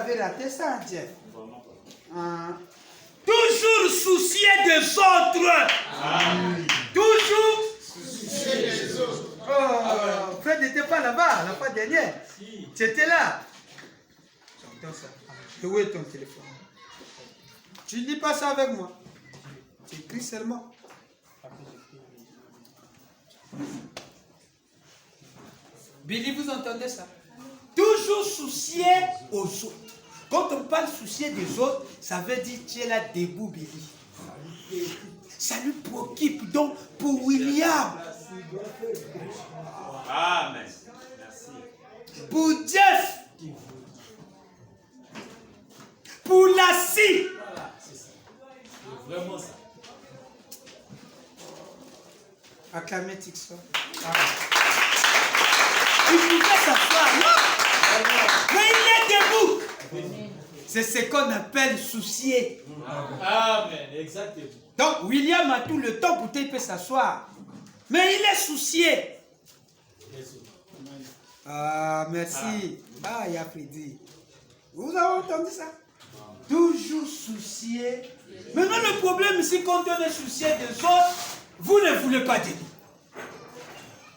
avez raté ça, Jeff. Toujours soucier des autres. Toujours soucier des autres. Oh, Fred n'était pas là-bas la fois dernière. Tu étais là. J'entends ça. Où est ton téléphone? Tu ne dis pas ça avec moi. Tu écris seulement. Billy, vous entendez ça? Toujours soucier aux autres. Quand on parle soucier des autres, ça veut dire tu es là debout, Billy. Ça lui préoccupe. Donc, pour William, Amen. Merci. pour Jeff, pour Lassie, Vraiment ça. acclamez Tixon. Il pouvait s'asseoir, non? Mais il est debout. C'est ce qu'on appelle soucier. Amen. Exactement. Donc, William a tout le temps, pour il peut s'asseoir. Mais il est soucié. Ah, merci. Ah, il y a Freddy. Vous avez entendu ça? Toujours soucié. Maintenant, le problème, c'est quand on est soucié des autres, vous ne voulez pas dire.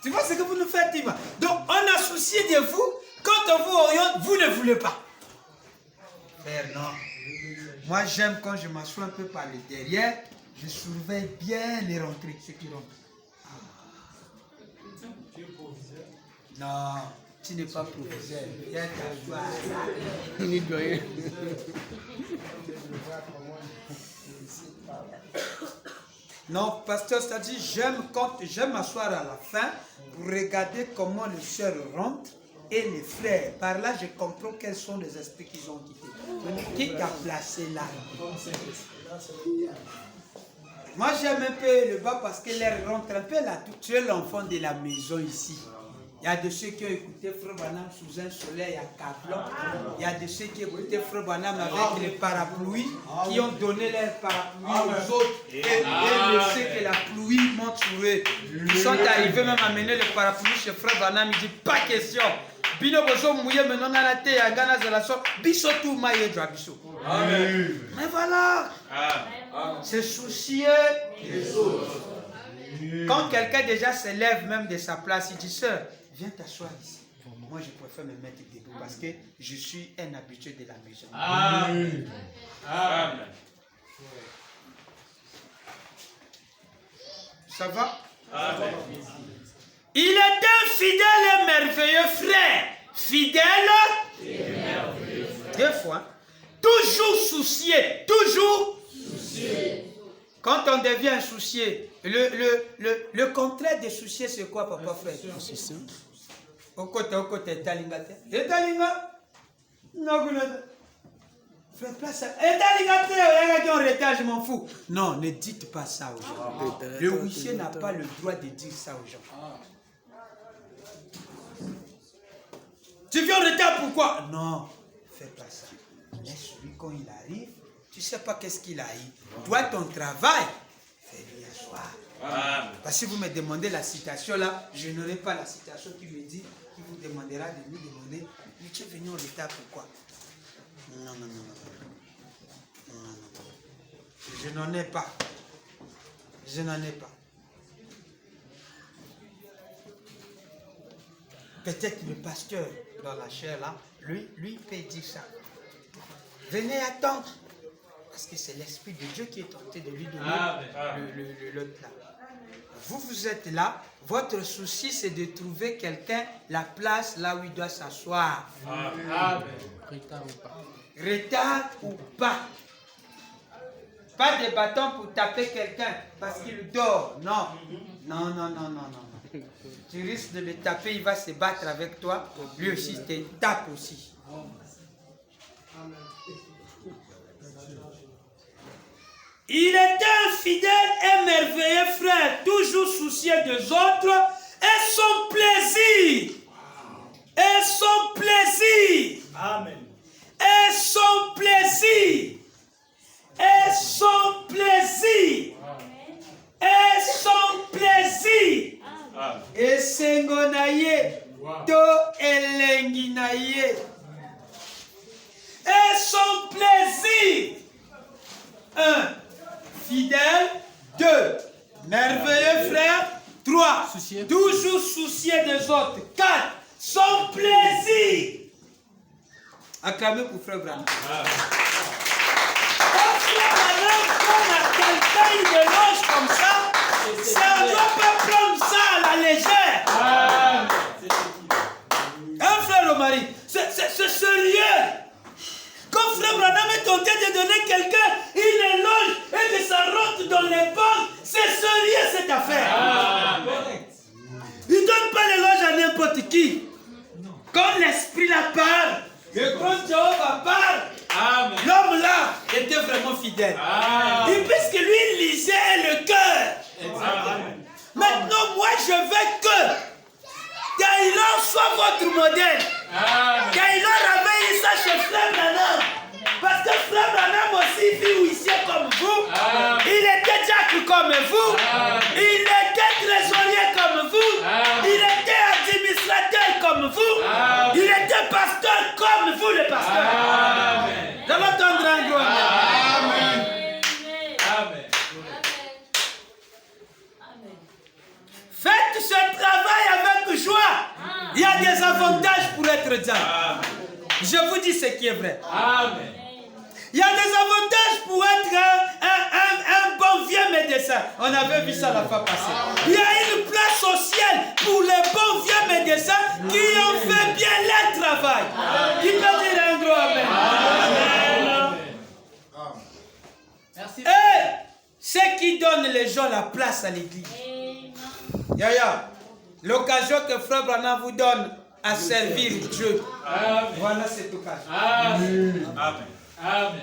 Tu vois ce que vous nous faites, Tima? Donc, on a soucié de vous. Quand on vous oriente, vous ne voulez pas. Frère, non. Moi, j'aime quand je m'assois un peu par le derrière, je surveille bien les rentrées, ceux qui rentrent. Non, tu n'es pas proviseur. Viens t'asseoir. Il est doyen. Non, pasteur, c'est-à-dire, j'aime m'asseoir à la fin pour regarder comment les sœurs rentrent et les frères. Par là, je comprends quels sont les esprits qu'ils ont quittés. Qui t'a placé là? Moi, j'aime un peu le bas parce que l'air rentre un peu là. Tu es l'enfant de la maison ici. Il y a de ceux qui ont écouté Frère Branham sous un soleil à Cablon. Il y a de ceux qui écoutaient Frère Branham avec les parapluies, qui ont donné leur parapluie aux autres et laissé que la pluie monte sur eux. Ils sont arrivés même à mener le parapluie chez Frère Branham. Il dit pas question. Bino bozo mouye maintenant dans la terre à Ghana Zelasso. Biso tout maïe droit biso. Mais voilà. C'est soucier des autres. Quand quelqu'un déjà se lève même de sa place, il dit sœur, viens t'asseoir ici. Moi je préfère me mettre debout parce que je suis un habitué de la maison. Amen. Amen. Ça va? Amen. Il est un fidèle et merveilleux frère. Fidèle et merveilleux frère. Deux fois. Toujours soucié. Toujours soucié. Quand on devient soucié, le contraire de soucié, c'est quoi, papa frère? Au côté, talingate. Et talinga? Non, frère, place ça. Et talingate, il y a un retard, je m'en fous. Non, ne dites pas ça aux gens. Le huissier n'a pas le droit de dire ça aux gens. Tu viens en retard, pourquoi? Non, fais pas ça. Laisse-lui quand il arrive. Tu ne sais pas qu'est-ce qu'il a eu. Toi, ton travail, fais-lui asseoir. Parce que si vous me demandez la citation là, je n'aurai pas la citation qui me dit, qui vous demandera de nous demander, mais tu es venu en retard, pourquoi? Non. Je n'en ai pas. Je n'en ai pas. Peut-être le pasteur dans la chair là, lui peut dire ça. Venez attendre. Parce que c'est l'Esprit de Dieu qui est tenté de lui donner l'autre là. Vous êtes là, votre souci c'est de trouver quelqu'un, la place là où il doit s'asseoir. Retard ou pas. Retard ou pas. Pas de bâton pour taper quelqu'un parce qu'il dort. Non. Tu risques de le taper, il va se battre avec toi. Lui aussi, te tape aussi. Il était un fidèle et merveilleux frère, toujours soucieux des autres, et son plaisir. Et son plaisir. Amen. Et son plaisir. Et son plaisir. Et son plaisir. Et sengonaye to elenginaye. Et 1. Fidèle. 2. Merveilleux frère. 3. Toujours soucieux des autres. 4. Son plaisir. Acclamez pour frère Branham. Quand frère Branham prend à quelqu'un une éloge comme ça, ça ne doit pas prendre ça à la légère. Hein, frère Romari, c'est sérieux. Quand frère Branham est tenté de donner quelqu'un une éloge et que ça rentre dans les banques, c'est sérieux cette affaire. Il ne donne pas l'éloge à n'importe qui. Quand l'esprit la parle, le grand Jéhovah parle, l'homme là était vraiment fidèle. Et puisque lui il lisait le cœur. Maintenant moi je veux que Taylor soit votre modèle. Taylor avait eu ça chez frère Branham. Parce que frère Branham aussi vit huissier comme vous. Il était diacre comme vous. Il était trésorier comme vous. Il était administrateur comme vous. Il était pasteur comme vous, le pasteur. Nous allons entendre un gros amen. Faites ce travail avec joie. Il y a des avantages pour être diacre. Je vous dis ce qui est vrai. Il y a des avantages pour être un bon vieux médecin. On avait vu ça la fois passée. Il y a une place au ciel pour les bons vieux médecins qui ont fait bien leur travail. Qui peut dire un gros amen? Merci. Et ce qui donne les gens la place à l'église. Yaya, l'occasion que frère Branham vous donne à servir Dieu. Voilà cette occasion. Amen.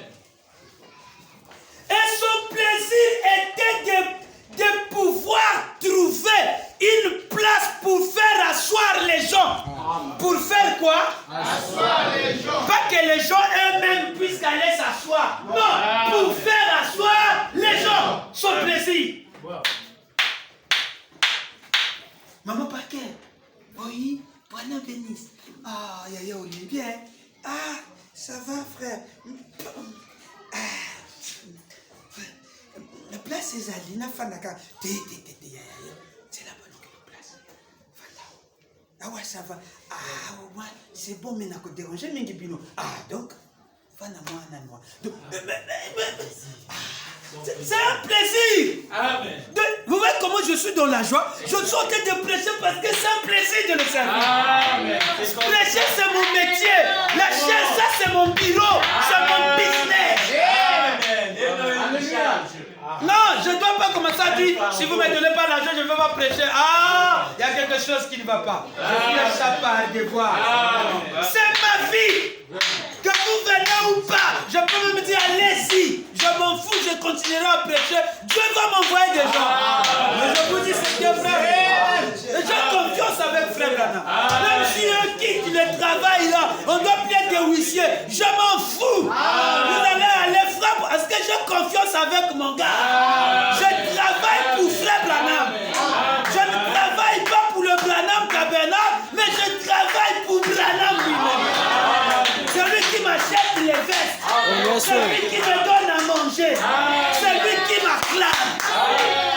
Et son plaisir était de pouvoir trouver une place pour faire asseoir les gens. Pour faire quoi? Asseoir les gens. Pas que les gens eux-mêmes puissent aller s'asseoir. Non, pour faire asseoir les gens. Son plaisir. Maman Parker. Oui, Branham bénisse. Ah, Yaya Olivier. Ah, ça va frère. La place est Zalina Fanaka. C'est la bonne place. Ah ouais, ça va. Ah ouais, c'est bon, mais n'a pas dérangé Mingibino. Ah donc, Fana-moi. C'est un plaisir. Amen. Vous voyez comment je suis dans la joie? Je suis en train de prêcher parce que c'est un plaisir de le servir. Amen. Prêcher, c'est mon métier. La chaise, ça, c'est mon bureau. C'est mon business. Non, je ne dois pas commencer à dire, si vous ne me donnez pas l'argent, je ne veux pas prêcher. Ah, il y a quelque chose qui ne va pas. Je ne sais pas devoir. C'est ma vie. Que vous venez ou pas, je peux me dire, allez-y. Je m'en fous, je continuerai à prêcher. Dieu va m'envoyer des gens. Mais je vous dis, c'est que frère. J'ai confiance avec frère Branham. Même si eux quittent le travail là, on doit plus être des huissiers. Je m'en fous. Vous allez aller frapper parce que j'ai confiance avec mon gars. Je travaille pour frère Branham. Je ne travaille pas pour le Branham Tabernacle, mais je travaille pour Branham lui-même. Celui qui m'achète les vestes, celui qui me donne à manger, celui qui m'acclame.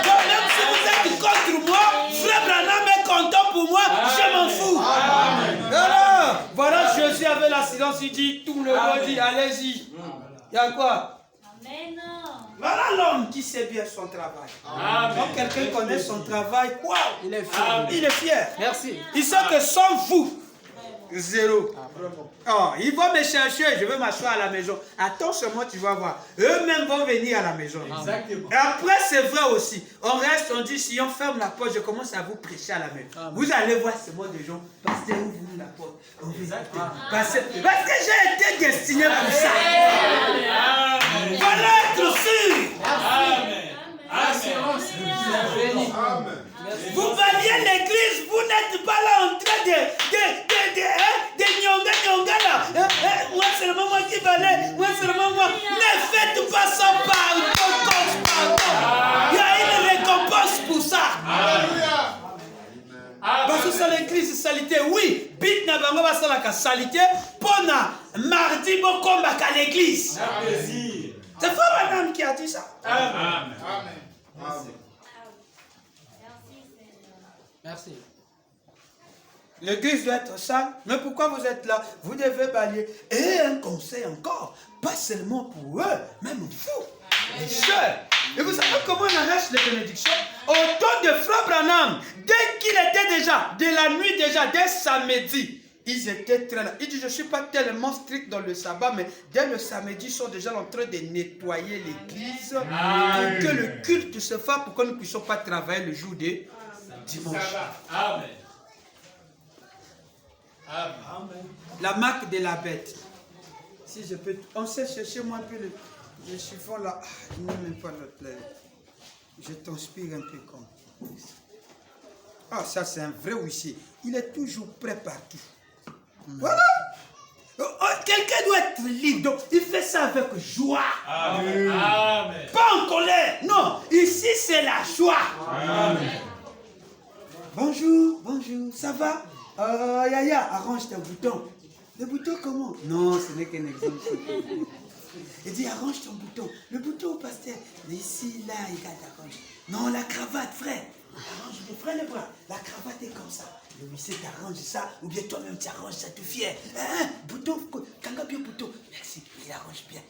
Donc même si vous êtes contre moi, frère Branham est content pour moi, je m'en fous. Alors, voilà, Jésus avait la silence, il dit, tout le monde dit, allez-y. Il y a quoi? Voilà l'homme qui sait bien son travail. Quand quelqu'un connaît son travail, wow, il est fier. Il est fier. Merci. Il sait que sans vous, zéro. Oh, ils vont me chercher, je vais m'asseoir à la maison. Attends seulement, tu vas voir. Eux-mêmes vont venir à la maison. Exactement. Et après, c'est vrai aussi. On reste, on dit, si on ferme la porte, je commence à vous prêcher à la maison. Vous allez voir ce mot de gens. Pasteur, ouvre-nous la porte. Parce que j'ai été destiné pour ça. Voilà être sûr. Vous valiez l'église, vous n'êtes pas là en train de nyonga là. Moi seulement moi qui valais, moi seulement moi. Ne faites pas ça par pardon. Il y a une récompense pour ça. Parce que ça l'église salité, oui. Bit na bango basala ka salité. Pona mardi bon combat à l'église. C'est Frère Branham qui a dit ça. Amen. Merci. L'église doit être sale. Mais pourquoi vous êtes là? Vous devez balayer. Et un conseil encore. Pas seulement pour eux, même vous, les sœurs. Et vous savez comment on arrache les bénédictions? Au temps de Frère Branham, dès qu'il était déjà, de la nuit déjà, dès samedi, ils étaient très là. Il dit, je ne suis pas tellement strict dans le sabbat, mais dès le samedi, ils sont déjà en train de nettoyer l'église pour que le culte se fasse, pour que nous ne puissions pas travailler le jour de dimanche. Amen. Amen. La marque de la bête. Si je peux, on sait chercher moi un peu le chiffon là. Il n'est même pas notre lait. Je t'inspire un peu comme. Ah, ça c'est un vrai huissier. Il est toujours prêt partout. Voilà. Quelqu'un doit être libre. Donc il fait ça avec joie. Amen. Amen. Pas en colère. Non. Ici c'est la joie. Amen. Bonjour, bonjour. Ça va? Yaya, arrange tes boutons. Le bouton comment? Non, ce n'est qu'un exemple. Il dit arrange ton bouton. Le bouton, pasteur. Ici, là, il arrange. Non, la cravate, frère. Arrange le frère le bras. La cravate est comme ça. Le huissier t'arrange ça. Ou bien toi-même tu arranges ça, tu fier. Hein? Bouton, kanga bien bouton. Merci, il arrange bien.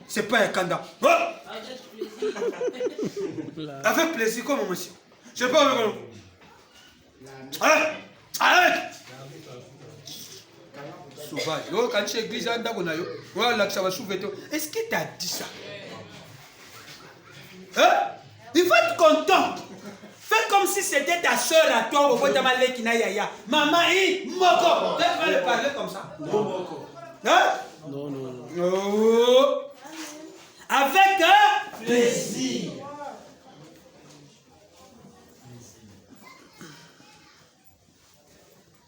C'est pas un kanda. Oh! Avec plaisir, comment monsieur? Je sais pas avec vous. Arrête! Arrête! Sauvage. Quand tu es église, est-ce que tu as dit ça? Hein? Il faut être content. Fais comme si c'était ta soeur à toi. Maman, moko. Tu vas le parler comme ça? Non. Hein? Non, non, non. Oh. Avec plaisir.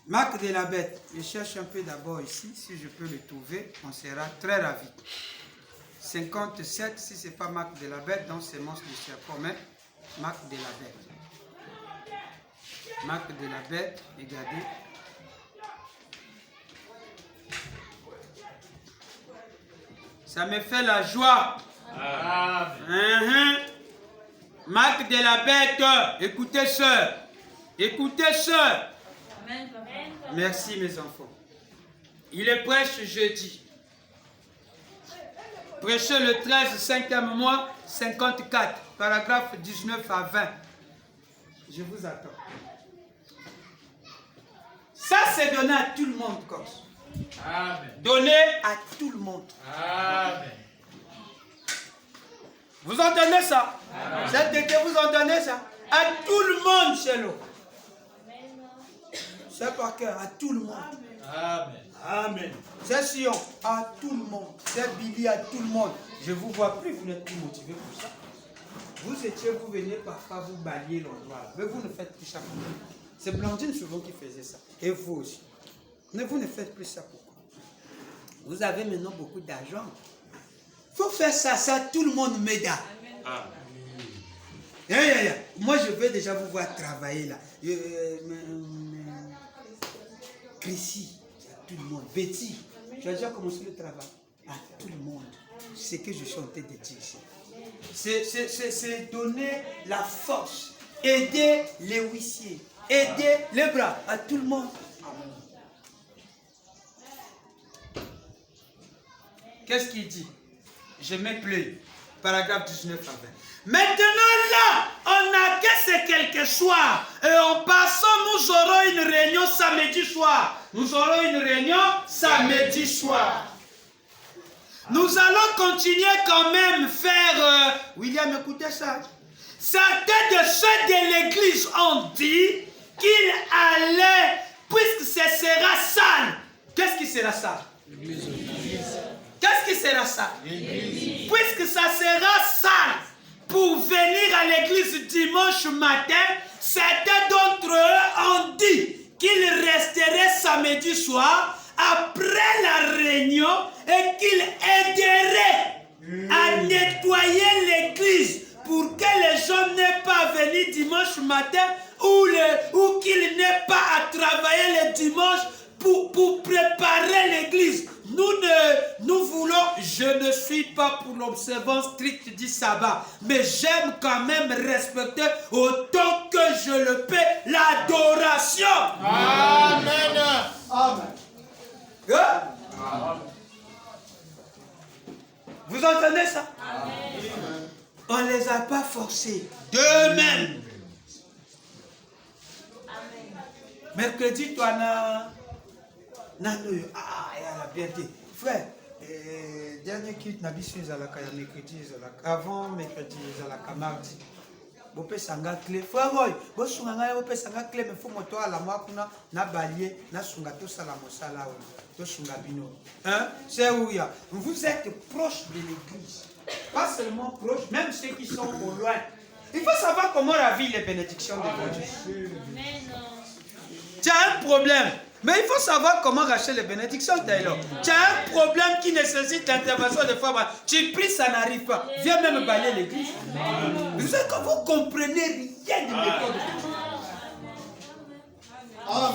Marque de la bête. Je cherche un peu d'abord ici. Si je peux le trouver, on sera très ravis. 57, si ce n'est pas marque de la bête, donc c'est monstre de serpent, mais marque de la bête. Marque de la bête, regardez. Ça me fait la joie. Marque de la bête. Écoutez, sœur. Écoutez, sœur. Merci, mes enfants. Il est prêche jeudi. Prêchez le 13, 5e mois, 54, paragraphe 19 à 20. Je vous attends. Ça, c'est donné à tout le monde, Corse. Amen. Donné à tout le monde. Amen. Vous entendez ça? Amen. Cet été, vous entendez ça? À tout le monde, chez nous. C'est par cœur, à tout le monde. Amen. Amen. C'est Sion, à tout le monde. C'est Billy, à tout le monde. Je ne vous vois plus, vous n'êtes plus motivé pour ça. Vous étiez, vous veniez parfois vous balayer l'endroit. Mais vous ne faites plus ça. C'est Blandine souvent qui faisait ça. Et vous aussi. Mais vous ne faites plus ça. Pourquoi? Vous avez maintenant beaucoup d'argent. Il faut faire ça, tout le monde m'aide. Moi, je vais déjà vous voir travailler là. Chrissy, à tout le monde. Betty, tu as déjà commencé le travail. À tout le monde. C'est ce que je suis en train de dire ici. C'est donner la force. Aider les huissiers. Aider les bras. À tout le monde. Qu'est-ce qu'il dit? Je mets plus. Paragraphe 19 à 20. Maintenant là, on a que c'est quelque soir. Et en passant, nous aurons une réunion samedi soir. Nous aurons une réunion samedi soir. Nous allons continuer quand même faire... William, écoutez ça. Certains de ceux de l'église ont dit qu'il allait, puisque ce sera sale. Qu'est-ce qui sera sale? L'église. Qu'est-ce qui sera sale? L'église. Puisque ça sera sale. Pour venir à l'église dimanche matin, certains d'entre eux ont dit qu'ils resteraient samedi soir après la réunion et qu'ils aideraient à nettoyer l'église pour que les gens n'aient pas à venir dimanche matin ou qu'ils n'aient pas à travailler le dimanche pour préparer l'église. Nous voulons je ne suis pas pour l'observance stricte du sabbat, mais j'aime quand même respecter autant que je le peux l'adoration. Amen. Amen. Hein? Vous entendez ça? Amen. On ne les a pas forcés d'eux-mêmes. Mercredi, toi, il y a la bientôt. Frère, dernier culte, n'a pas mercredi, avant mercredi, mardi. Vous pouvez s'engager clé. Frère, vous pouvez s'engager clé, mais il faut monter à la mois pour na balier, na sungato salamosala, to sungabino. Hein? C'est où il y a. Vous êtes proche de l'église. Pas seulement proche, même ceux qui sont au loin. Il faut savoir comment ravir les bénédictions de Dieu. Tu as un problème, mais il faut savoir comment racheter les bénédictions, Taylor. Tu as un problème qui nécessite l'intervention de femmes. Tu pries, ça n'arrive pas. Viens même balayer l'église. Vous savez que vous comprenez rien de l'école de Dieu.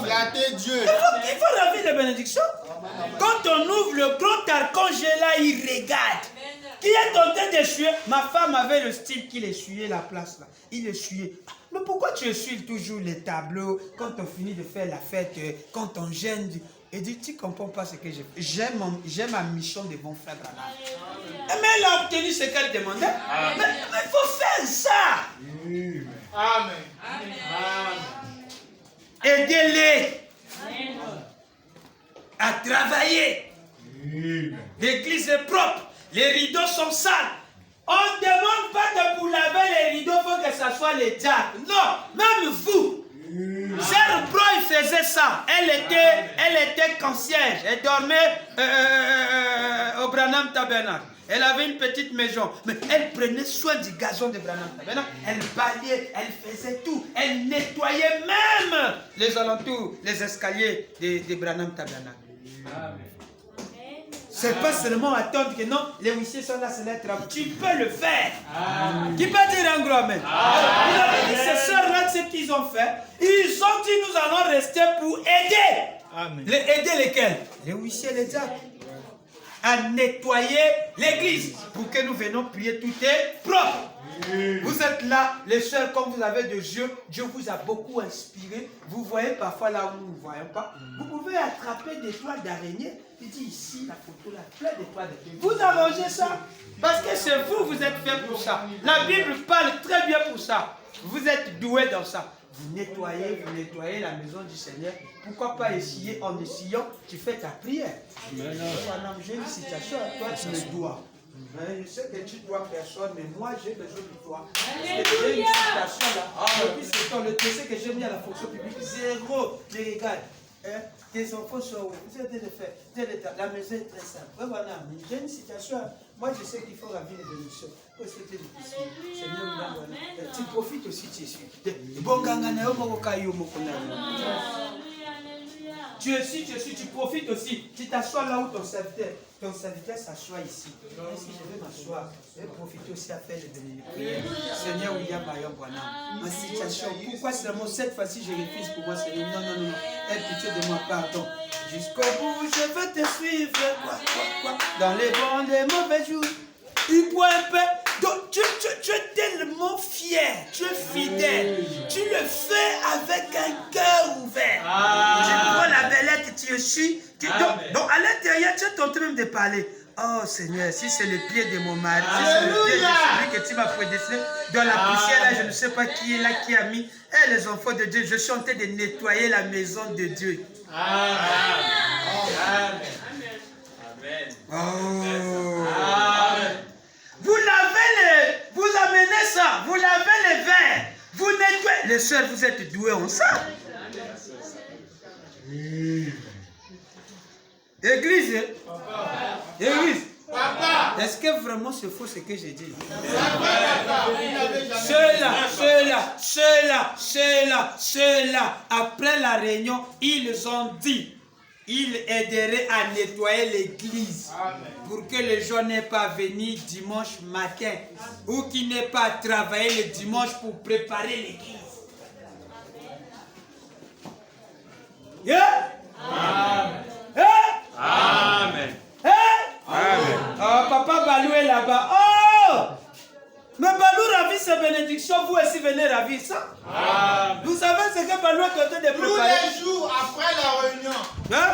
Flattez Dieu. Il faut ravir les bénédictions. Quand on ouvre le grand archange là, il regarde. Qui est en train d'essuyer? Ma femme avait le style qu'il essuyait la place là. Il essuyait. Mais pourquoi tu essuies toujours les tableaux quand on finit de faire la fête, quand on gêne? Il dit, tu ne comprends pas ce que j'ai fait. J'ai ma mission de bon frère Branham. Mais elle a obtenu ce qu'elle demandait. Mais il faut faire ça. Amen. Aidez-les à travailler. L'église est propre. Les rideaux sont sales. On ne demande pas de pour laver les rideaux, il faut que ce soit les diacres. Non, même vous. Sœur Bro, il faisait ça. Elle était concierge. Elle dormait au Branham Tabernacle. Elle avait une petite maison. Mais elle prenait soin du gazon de Branham Tabernacle. Elle balayait, elle faisait tout. Elle nettoyait même les alentours, les escaliers de Branham Tabernacle. Amen. C'est pas seulement attendre que non, les huissiers sont là, c'est leur travail. Tu peux le faire. Amen. Qui peut dire un gros amen? Vous avez dit, ces sœurs-là, ce qu'ils ont fait, ils ont dit, nous allons rester pour aider. Amen. Aider lesquels? Les huissiers, les diacres. À nettoyer l'église pour que nous venions prier, tout est propre. Vous êtes là, les sœurs, comme vous avez de Dieu, Dieu vous a beaucoup inspiré. Vous voyez parfois là où nous ne voyons pas. Vous pouvez attraper des toiles d'araignée. Il dit ici, la photo là, plein de toiles d'araignée. Vous arrangez ça parce que c'est vous, vous êtes fait pour ça. La Bible parle très bien pour ça. Vous êtes doués dans ça. Vous nettoyez la maison du Seigneur. Pourquoi pas essayer, en essayant, tu fais ta prière. J'ai une situation, toi tu me dois. Je sais que tu dois personne, mais moi j'ai besoin de toi. J'ai une situation là. Depuis ce temps, le dossier que j'ai mis à la fonction publique, zéro. Mais regarde, tes enfants sont où? Vous êtes de faire. La maison est très simple. Voilà, j'ai une situation. Moi je sais qu'il faut ravir les bénédictions. Seigneur, tu profites aussi, tu suis. Tu es ici, tu profites aussi. Tu t'assois là où ton serviteur s'assoit ici. Et si je vais m'asseoir, je vais profiter aussi à faire les prières. Seigneur William Bayon Branham, ma situation, pourquoi seulement cette fois-ci je refuse pour moi, Seigneur? Non. Aie pitié de moi, pardon. Jusqu'au bout, je veux te suivre. Quoi? Dans les bons, les mauvais jours. Il boit un peu. Donc, tu es tellement fier, tu es fidèle, tu le fais avec un cœur ouvert. Tu prends la belette, tu suis. Donc, à l'intérieur, tu es en train même de parler. Oh Seigneur, si c'est le pied de mon mari, si c'est le pied de celui que tu m'as prédestiné dans la poussière, là, je ne sais pas qui est là, qui a mis. Eh, les enfants de Dieu, je suis en train de nettoyer la maison de Dieu. Amen. Oh. Amen. Vous amenez ça, vous lavez les verres, vous nettoyez. Les sœurs, vous êtes doués en ça. Église, Église. Est-ce que vraiment c'est faux ce que j'ai dit? Ceux-là, après la réunion, ils ont dit, ils aideraient à nettoyer l'église pour que les gens n'aient pas à venir dimanche matin ou qui n'aient pas à travailler le dimanche pour préparer l'église. Yeah? Amen. Amen. Amen. vie ça. Vous savez ce que Balou est en train de Tous préparer? les jours après la réunion. Hein?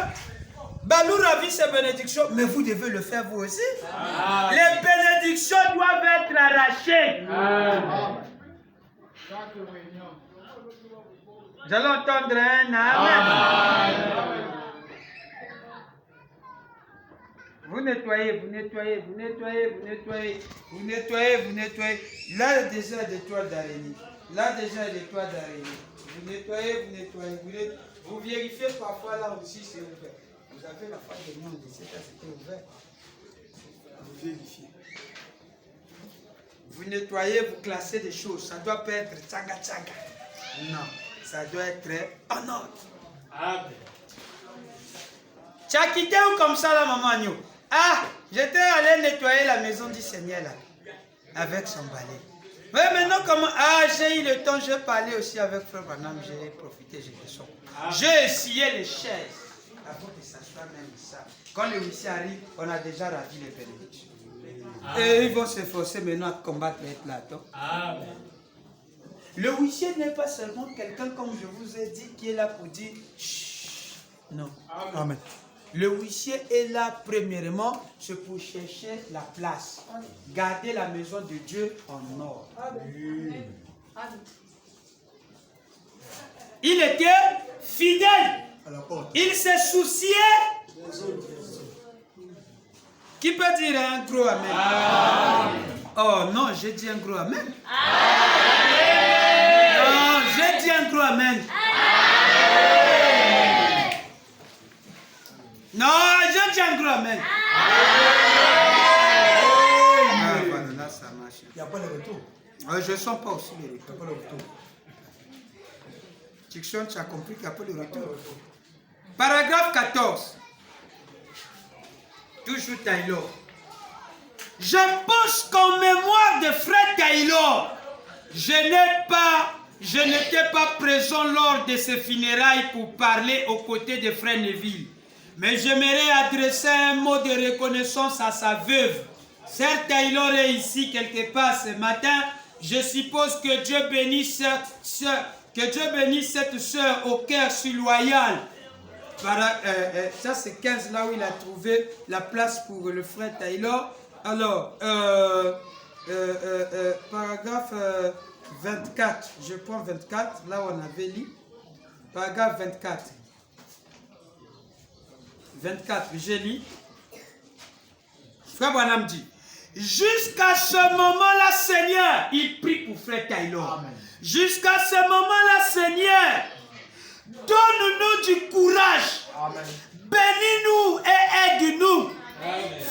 Balou ravit ses bénédictions, mais vous devez le faire vous aussi. Les bénédictions doivent être arrachées. Chaque réunion. Vous allez entendre un amen. Vous nettoyez, vous nettoyez, vous nettoyez, vous nettoyez, vous nettoyez, vous nettoyez. Là déjà des toiles d'araignée. Là déjà des toiles d'araignée. Vous nettoyez, vous nettoyez, vous vérifiez parfois là aussi c'est ouvert. Vous avez la fois de nous, on dit ça c'était ouvert. Vous vérifiez. Vous nettoyez, vous classez des choses. Ça doit pas être tchaga tchaga. Non, ça doit être en ordre. Amen. Tu as quitté où comme ça là, maman Agneau? Ah, j'étais allé nettoyer la maison du Seigneur là, avec son balai. Mais maintenant comment? Ah, j'ai eu le temps, j'ai parlé aussi avec Frère Branham, j'ai profité, j'ai fait ça. J'ai essuyé les chaises. Avant que ça soit même ça. Quand le huissier arrive, on a déjà ravi les bénédictions. Et ils vont s'efforcer maintenant à combattre les plateaux. Le huissier n'est pas seulement quelqu'un, comme je vous ai dit, qui est là pour dire chut. Non. Amen. Le huissier est là, premièrement, c'est pour chercher la place. Garder la maison de Dieu en ordre. Il était fidèle. Il se souciait. Qui peut dire un gros amen? Oh non, j'ai dit un gros amen. Non, j'ai dit un gros amen. Non, j'ai dit un gros amen. Voilà, là ça marche. Il n'y a pas de retour. Je ne sens pas aussi le retour. Il n'y a pas de retour. Diction, tu as compris qu'il n'y a pas de retour. Paragraphe 14. Toujours Taylor. Je pense qu'en mémoire de frère Taylor, je n'étais pas présent lors de ses funérailles pour parler aux côtés de frère Neville. Mais j'aimerais adresser un mot de reconnaissance à sa veuve. Sœur Taylor est ici quelque part ce matin. Je suppose que Dieu bénisse cette sœur au cœur si loyal. Ça c'est 15 là où il a trouvé la place pour le frère Taylor. Alors, paragraphe 24, je prends 24, là où on avait lu. Paragraphe 24. 24, j'ai lu. Frère Branham dit, jusqu'à ce moment-là, Seigneur, il prie pour frère Taylor. Jusqu'à ce moment-là, Seigneur, donne-nous du courage. Bénis-nous et aide-nous.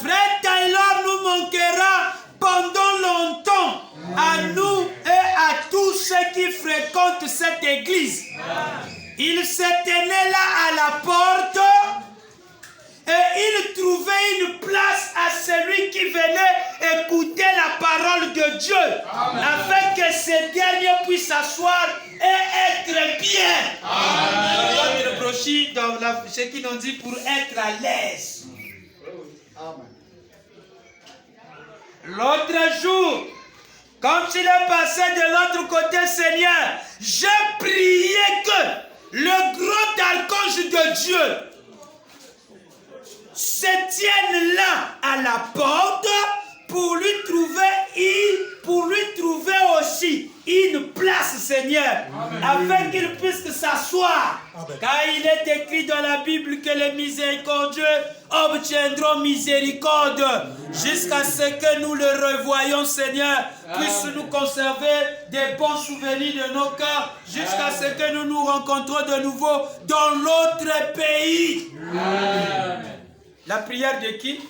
Frère Taylor nous manquera pendant longtemps. À nous et à tous ceux qui fréquentent cette église. Il se tenait là à la porte et il trouvait une place à celui qui venait écouter la parole de Dieu. Afin que ce dernier puisse s'asseoir et être bien. Notre brochure dans ce qu'ils ont dit pour être à l'aise. L'autre jour, quand il est passé de l'autre côté, Seigneur, j'ai prié que le grand archange de Dieu se tienne là à la porte pour lui trouver aussi une place, Seigneur, afin qu'il puisse s'asseoir. Car il est écrit dans la Bible que les miséricordieux obtiendront miséricorde jusqu'à ce que nous le revoyions, Seigneur, puisse nous conserver des bons souvenirs de nos cœurs jusqu'à ce que nous nous rencontrons de nouveau dans l'autre pays. La prière de qui?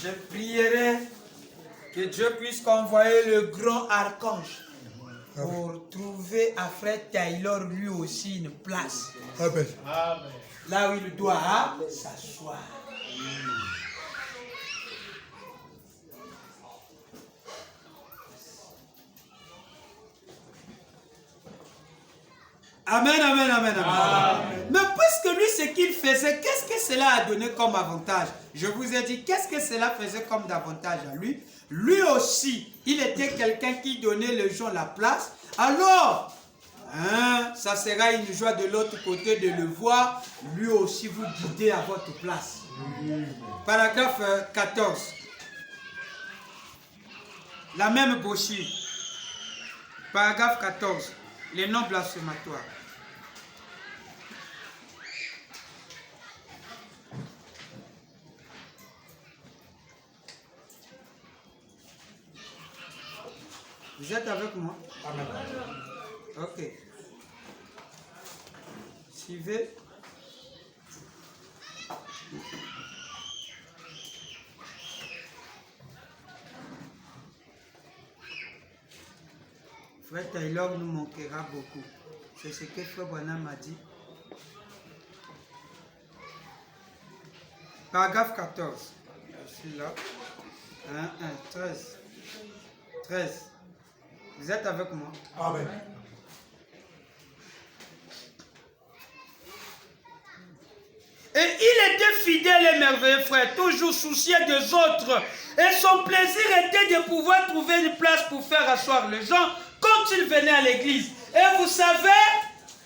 Je prierai que Dieu puisse envoyer le grand archange pour trouver à frère Taylor lui aussi une place. Amen. Là où il doit s'asseoir. Amen, amen, amen, amen. Mais puisque lui, ce qu'il faisait, qu'est-ce que cela a donné comme avantage? Je vous ai dit, qu'est-ce que cela faisait comme avantage à lui? Lui aussi, il était quelqu'un qui donnait les gens la place. Alors, ça sera une joie de l'autre côté de le voir, lui aussi vous guider à votre place. Paragraphe 14. La même brochure. Paragraphe 14. Les noms blasphématoires. Vous êtes avec moi? Amen. Ok. Suivez. Frère Taylor nous manquera beaucoup. C'est ce que Frère Branham m'a dit. Paragraphe 14. Je suis là. 13. 13. Vous êtes avec moi? Amen. Et il était fidèle et merveilleux, frère, toujours soucieux des autres. Et son plaisir était de pouvoir trouver une place pour faire asseoir les gens quand ils venaient à l'église. Et vous savez,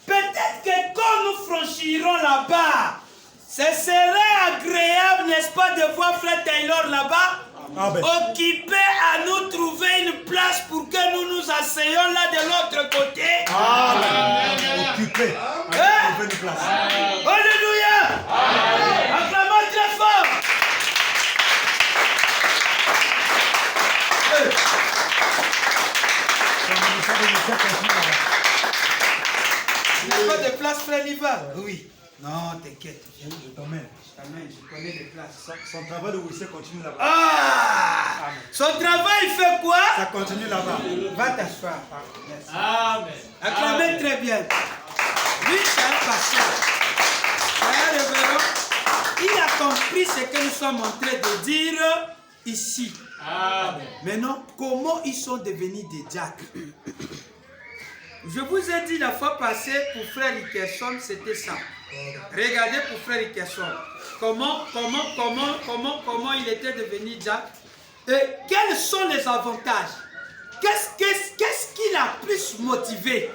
peut-être que quand nous franchirons là-bas, ce serait agréable, n'est-ce pas, de voir frère Taylor là-bas, occupé à nous trouver une place pour que nous nous asseyions là de l'autre côté. Amen. Occupé. Trouver une place. Alléluia. Acclamons très fort. Il n'y a pas de place, frère Liva? Oui. Non, t'inquiète. Je t'emmène. Je connais les places. Son travail de Wissé continue là-bas. Ah! Son travail fait quoi? Ça continue là-bas. Va t'asseoir. Merci. Amen. Acclamez très bien. Lui, c'est un pasteur. C'est un révérend. Il a compris ce que nous sommes en train de dire ici. Amen. Maintenant, comment ils sont devenus des diacres? Je vous ai dit la fois passée pour frère Rickerson, c'était ça. Regardez pour frère Rickerson. Comment il était devenu diacre? Et quels sont les avantages? Qu'est-ce qui l'a plus motivé?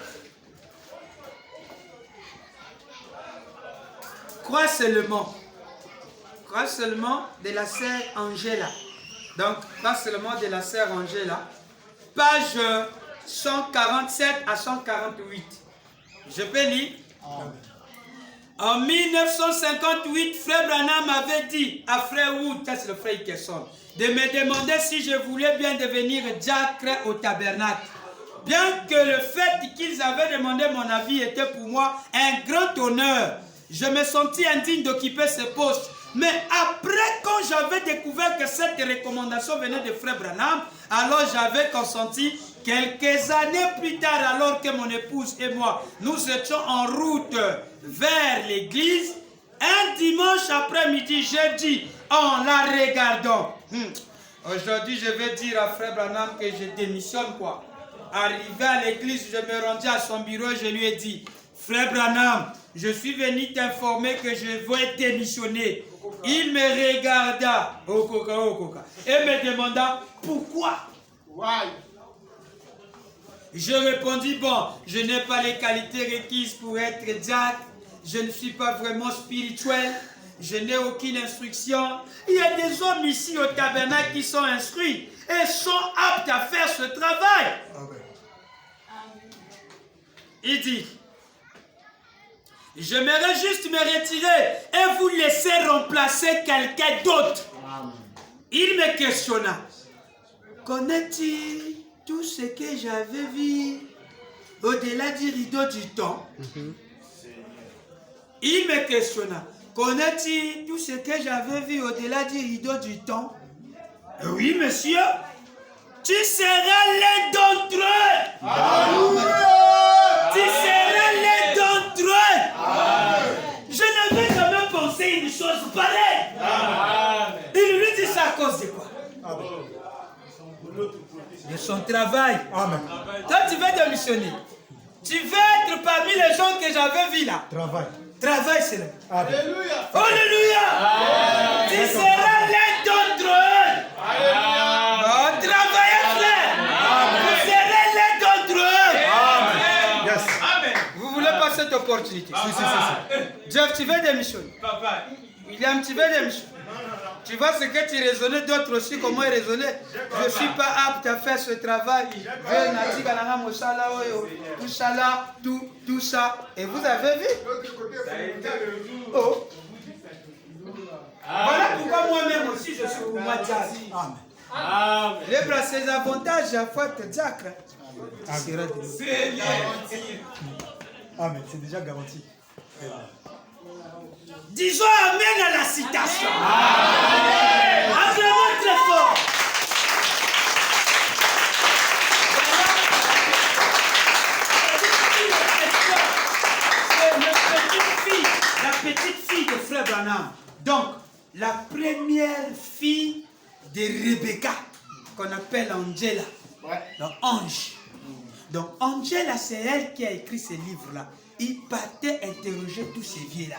Crois seulement de la sœur Angela. Donc, crois seulement de la sœur Angela. Page 147 à 148. Je peux lire? En 1958, frère Branham avait dit à frère Wood, ça c'est le frère Hickerson, de me demander si je voulais bien devenir diacre au tabernacle. Bien que le fait qu'ils avaient demandé mon avis était pour moi un grand honneur, je me sentis indigne d'occuper ce poste. Mais après, quand j'avais découvert que cette recommandation venait de frère Branham, alors j'avais consenti. Quelques années plus tard, alors que mon épouse et moi, nous étions en route vers l'église, un dimanche après-midi, j'ai dit, en la regardant, aujourd'hui je vais dire à frère Branham que je démissionne quoi. Arrivé à l'église, je me rendis à son bureau et je lui ai dit, frère Branham, je suis venu t'informer que je vais démissionner. Il me regarda, et me demanda, pourquoi? Why? Je répondis, bon, je n'ai pas les qualités requises pour être diacre, je ne suis pas vraiment spirituel, je n'ai aucune instruction. Il y a des hommes ici au tabernacle qui sont instruits et sont aptes à faire ce travail. Il dit, j'aimerais juste me retirer et vous laisser remplacer quelqu'un d'autre. Il me questionna, connais-tu tout ce que j'avais vu au-delà du rideau du temps? Il me questionna. Connais-tu tout ce que j'avais vu au-delà du rideau du temps? Oui, monsieur. Tu seras l'un d'entre eux. Tu seras l'un d'entre eux. Je n'avais jamais pensé une chose pareille. Il lui dit ça à cause de quoi? De son travail. Amen. Toi, tu veux démissionner. Tu veux être parmi les gens que j'avais vus là. Travail. Travaille seulement. Alléluia. Alléluia. Tu seras l'un d'entre eux. Oh, travaillez, frère. Vous serez l'un d'entre eux. Amen. Yes. Vous voulez pas cette opportunité? Si. Jeff, tu veux démissionner? Papa. William, tu veux démissionner? Tu vois ce que tu raisonnais, d'autres aussi, comment ils raisonnaient. Je ne suis pas apte à faire ce travail. Tout ça. Et vous avez vu? Oh. Voilà pourquoi moi-même aussi je suis pour moi diacre. Amen. Libre à ses avantages, à fois être diacre. Tu seras de Amen. C'est déjà garanti. Disons amen à la citation. Un vraiment très fort. La petite fille de Frère Branham. Donc, la première fille de Rebecca, qu'on appelle Angela. Donc, Ange. Donc, Angela, c'est elle qui a écrit ce livre-là. Il partait interroger tous ces vieux-là.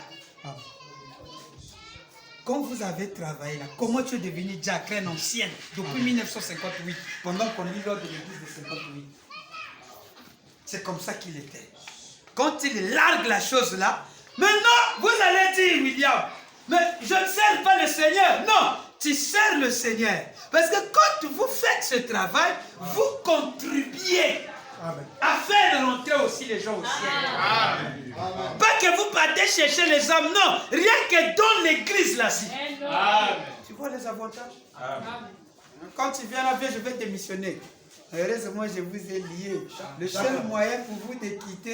Quand vous avez travaillé là, comment tu es devenu diacre ancienne depuis 1958, pendant qu'on lit l'ordre de l'église de 58? C'est comme ça qu'il était. Quand il largue la chose là, maintenant vous allez dire, William, mais je ne sers pas le Seigneur. Non, tu sers le Seigneur. Parce que quand vous faites ce travail, vous contribuez à faire rentrer aussi les gens au ciel. Pas que vous partez chercher les âmes, non. Rien que dans l'église là-ci. Tu vois les avantages? Quand tu viens là, je vais démissionner. Heureusement, je vous ai lié. Le seul moyen pour vous de quitter,